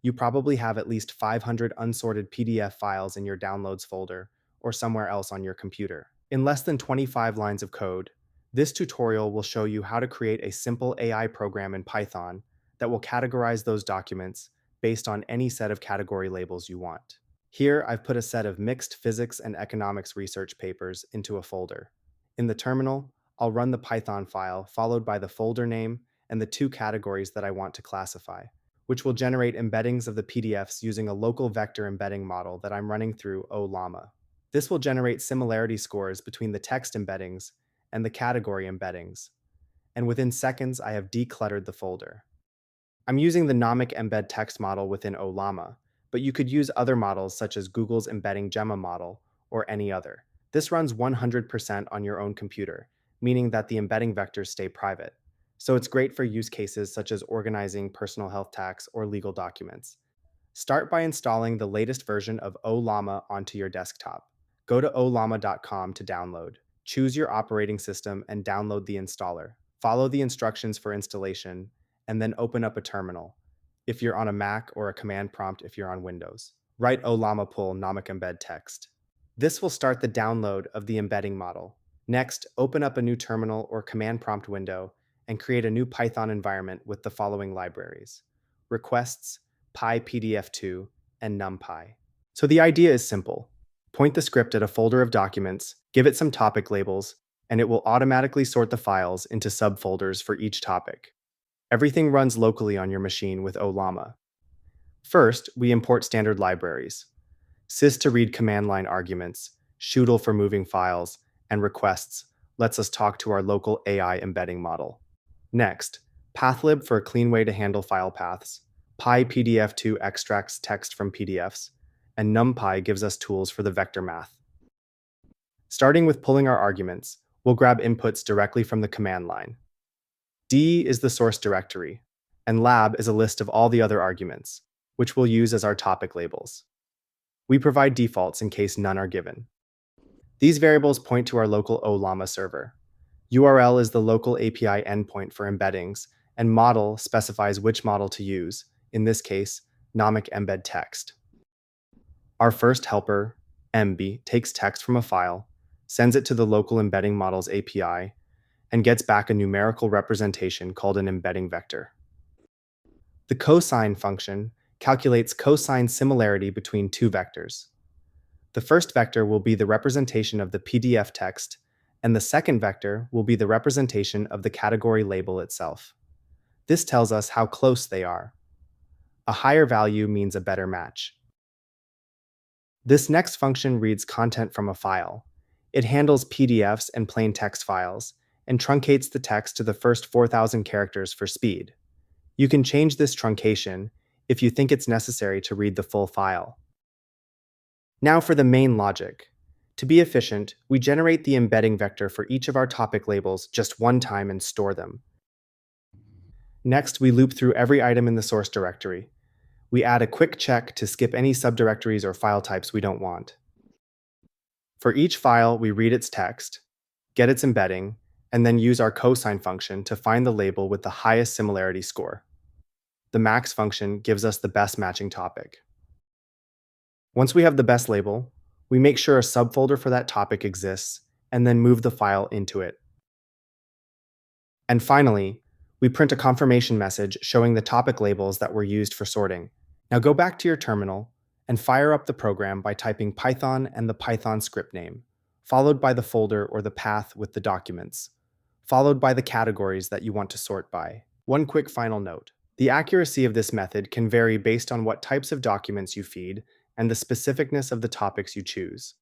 You probably have at least 500 unsorted PDF files in your Downloads folder or somewhere else on your computer. In less than 25 lines of code, this tutorial will show you how to create a simple AI program in Python that will categorize those documents based on any set of category labels you want. Here, I've put a set of mixed physics and economics research papers into a folder. In the terminal, I'll run the Python file followed by the folder name and the two categories that I want to classify, which will generate embeddings of the PDFs using a local vector embedding model that I'm running through Ollama. This will generate similarity scores between the text embeddings and the category embeddings, and within seconds I have decluttered the folder. I'm using the Nomic-Embed-Text model within Ollama, but you could use other models such as Google's embedding Gemma model or any other. This runs 100% on your own computer, meaning that the embedding vectors stay private. So it's great for use cases such as organizing personal health tax or legal documents. Start by installing the latest version of Ollama onto your desktop. Go to ollama.com to download. Choose your operating system and download the installer. Follow the instructions for installation, and then open up a terminal if you're on a Mac or a command prompt if you're on Windows. Write Ollama pull Nomic-Embed-Text. This will start the download of the embedding model. Next, open up a new terminal or command prompt window and create a new Python environment with the following libraries: requests, PyPDF2, and NumPy. So the idea is simple. Point the script at a folder of documents, give it some topic labels, and it will automatically sort the files into subfolders for each topic. Everything runs locally on your machine with Ollama. First, we import standard libraries: sys to read command line arguments, shootle for moving files, and requests lets us talk to our local AI embedding model. Next, pathlib for a clean way to handle file paths, PyPDF2 extracts text from PDFs, and NumPy gives us tools for the vector math. Starting with pulling our arguments, we'll grab inputs directly from the command line. D is the source directory, and lab is a list of all the other arguments, which we'll use as our topic labels. We provide defaults in case none are given. These variables point to our local Ollama server. URL is the local API endpoint for embeddings, and model specifies which model to use, in this case, Nomic-Embed-Text. Our first helper, MB, takes text from a file, sends it to the local embedding model's API, and gets back a numerical representation called an embedding vector. The cosine function calculates cosine similarity between two vectors. The first vector will be the representation of the PDF text, and the second vector will be the representation of the category label itself. This tells us how close they are. A higher value means a better match. This next function reads content from a file. It handles PDFs and plain text files, and truncates the text to the first 4,000 characters for speed. You can change this truncation if you think it's necessary to read the full file. Now for the main logic. To be efficient, we generate the embedding vector for each of our topic labels just one time and store them. Next, we loop through every item in the source directory. We add a quick check to skip any subdirectories or file types we don't want. For each file, we read its text, get its embedding, and then use our cosine function to find the label with the highest similarity score. The max function gives us the best matching topic. Once we have the best label, we make sure a subfolder for that topic exists, and then move the file into it. And finally, we print a confirmation message showing the topic labels that were used for sorting. Now go back to your terminal and fire up the program by typing Python and the Python script name, followed by the folder or the path with the documents, followed by the categories that you want to sort by. One quick final note: the accuracy of this method can vary based on what types of documents you feed and the specificness of the topics you choose.